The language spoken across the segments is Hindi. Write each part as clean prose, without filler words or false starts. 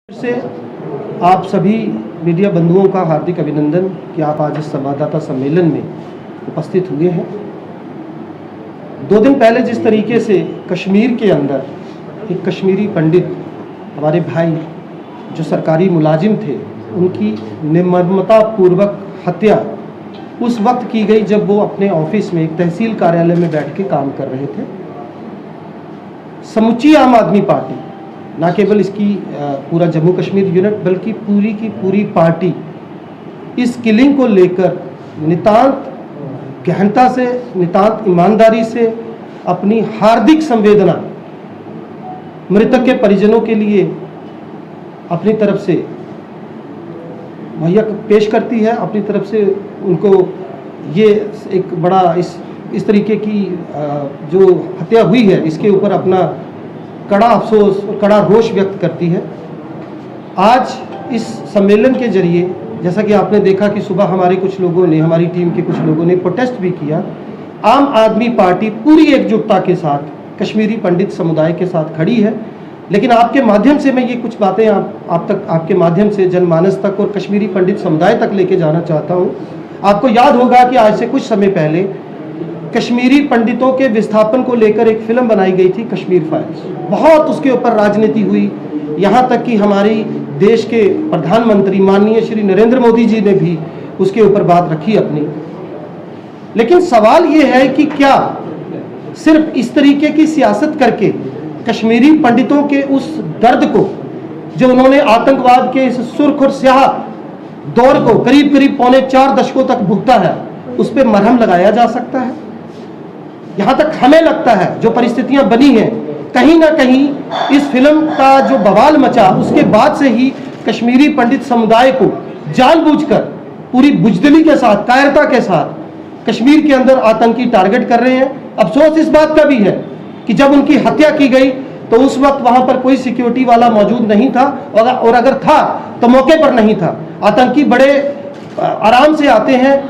से आप सभी मीडिया बंधुओं का हार्दिक अभिनंदन कि आप आज इस संवाददाता सम्मेलन में उपस्थित हुए हैं। 2 दिन पहले जिस तरीके से कश्मीर के अंदर एक कश्मीरी पंडित हमारे भाई जो सरकारी मुलाजिम थे उनकी निर्ममतापूर्वक हत्या उस वक्त की गई जब वो अपने ऑफिस में एक तहसील कार्यालय में बैठ के काम कर रहे थे। समूची आम आदमी पार्टी, ना केवल इसकी पूरा जम्मू कश्मीर यूनिट बल्कि पूरी की पूरी पार्टी इस किलिंग को लेकर नितांत गहनता से, नितांत ईमानदारी से अपनी हार्दिक संवेदना मृतक के परिजनों के लिए अपनी तरफ से मुहैया पेश करती है। अपनी तरफ से उनको ये एक बड़ा इस तरीके की जो हत्या हुई है इसके ऊपर अपना कड़ा अफसोस और कड़ा रोष व्यक्त करती है। आज इस सम्मेलन के जरिए जैसा कि आपने देखा कि सुबह हमारे कुछ लोगों ने, हमारी टीम के कुछ लोगों ने प्रोटेस्ट भी किया। आम आदमी पार्टी पूरी एकजुटता के साथ कश्मीरी पंडित समुदाय के साथ खड़ी है। लेकिन आपके माध्यम से मैं ये कुछ बातें आप तक, आपके माध्यम से जनमानस तक और कश्मीरी पंडित समुदाय तक लेके जाना चाहता हूँ। आपको याद होगा कि आज से कुछ समय पहले कश्मीरी पंडितों के विस्थापन को लेकर एक फिल्म बनाई गई थी, कश्मीर फाइल्स। बहुत उसके ऊपर राजनीति हुई, यहाँ तक कि हमारी देश के प्रधानमंत्री माननीय श्री नरेंद्र मोदी जी ने भी उसके ऊपर बात रखी अपनी। लेकिन सवाल ये है कि क्या सिर्फ इस तरीके की सियासत करके कश्मीरी पंडितों के उस दर्द को जो उन्होंने आतंकवाद के इस सुर्ख और स्याह दौर को करीब करीब 4.25 दशकों तक भुगता है, उस पर मरहम लगाया जा सकता है? यहाँ तक हमें लगता है जो परिस्थितियां बनी हैं, कहीं ना कहीं इस फिल्म का जो बवाल मचा उसके बाद से ही कश्मीरी पंडित समुदाय को जानबूझकर पूरी बुजदिली के साथ, कायरता के साथ कश्मीर के अंदर आतंकी टारगेट कर रहे हैं। अफसोस इस बात का भी है कि जब उनकी हत्या की गई तो उस वक्त वहां पर कोई सिक्योरिटी वाला मौजूद नहीं था, और अगर था तो मौके पर नहीं था। आतंकी बड़े आराम से आते हैं,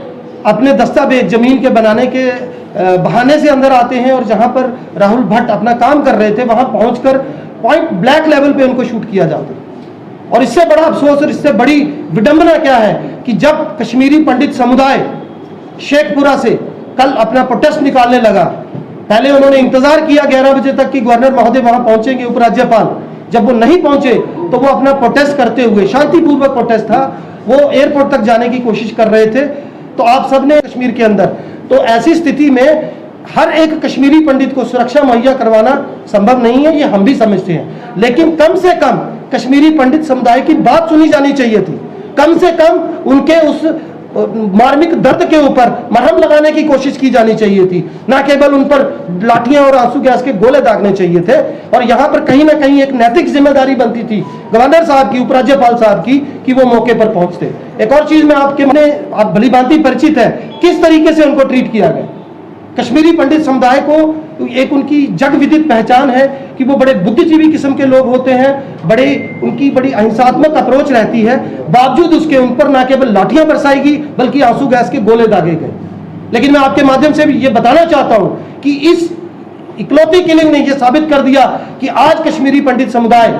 अपने दस्तावेज जमीन के बनाने के बहाने से अंदर आते हैं, और जहां पर राहुल भट्ट अपना काम कर रहे थे वहां पहुंचकर पॉइंट ब्लैक लेवल पे उनको शूट किया जाता है। और इससे बड़ा अफसोस और इससे बड़ी विडंबना क्या है कि जब कश्मीरी पंडित समुदाय शेखपुरा से कल अपना प्रोटेस्ट निकालने लगा, पहले उन्होंने इंतजार किया 11 बजे तक कि गवर्नर महोदय वहां पहुंचेंगे, उपराज्यपाल। जब वो नहीं पहुंचे तो वो अपना प्रोटेस्ट करते हुए, शांतिपूर्वक प्रोटेस्ट था, वो एयरपोर्ट तक जाने की कोशिश कर रहे थे। तो आप सबने कश्मीर के अंदर, तो ऐसी स्थिति में हर एक कश्मीरी पंडित को सुरक्षा मुहैया करवाना संभव नहीं है, ये हम भी समझते हैं। लेकिन कम से कम कश्मीरी पंडित समुदाय की बात सुनी जानी चाहिए थी। कम से कम उनके उस मार्मिक दर्द के ऊपर मरहम लगाने की कोशिश की जानी चाहिए थी, ना केवल उन पर लाठियां और आंसू गैस के गोले दागने चाहिए थे। और यहां पर कहीं ना कहीं एक नैतिक जिम्मेदारी बनती थी गवर्नर साहब की, उपराज्यपाल साहब की, कि वो मौके पर पहुंचते। एक और चीज में आपके मन में आप भलीभांति परिचित है किस तरीके से उनको ट्रीट किया गया। कश्मीरी पंडित समुदाय को एक उनकी जग विदित पहचान है कि वो बड़े बुद्धिजीवी किस्म के लोग होते हैं, उनकी बड़ी अहिंसात्मक अप्रोच रहती है। बावजूद उसके उन पर ना केवल लाठियां बरसाई गई बल्कि आंसू गैस के गोले दागे गए। लेकिन मैं आपके माध्यम से भी ये बताना चाहता हूं कि इस इकलौती किलिंग ने यह साबित कर दिया कि आज कश्मीरी पंडित समुदाय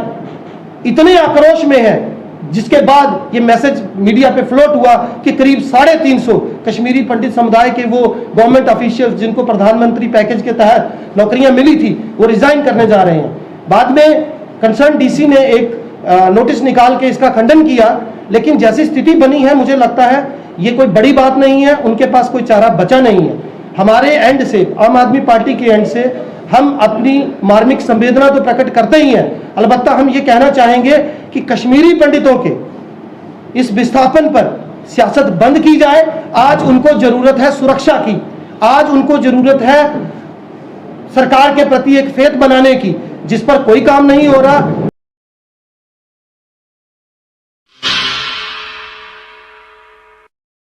इतने आक्रोश में है, जिसके बाद ये मैसेज मीडिया पे फ्लोट हुआ कि करीब 350 कश्मीरी पंडित समुदाय के वो गवर्नमेंट ऑफिशियल्स जिनको प्रधानमंत्री पैकेज के तहत नौकरियां मिली थी वो रिजाइन करने जा रहे हैं। बाद में कंसर्न डीसी ने एक नोटिस निकाल के इसका खंडन किया। लेकिन जैसी स्थिति बनी है मुझे लगता है ये कोई बड़ी बात नहीं है, उनके पास कोई चारा बचा नहीं है। हमारे एंड से, आम आदमी पार्टी के एंड से हम अपनी मार्मिक संवेदना तो प्रकट करते ही हैं, अलबत्ता हम ये कहना चाहेंगे कि कश्मीरी पंडितों के इस विस्थापन पर सियासत बंद की जाए। आज उनको जरूरत है सुरक्षा की, आज उनको जरूरत है सरकार के प्रति एक फेथ बनाने की, जिस पर कोई काम नहीं हो रहा।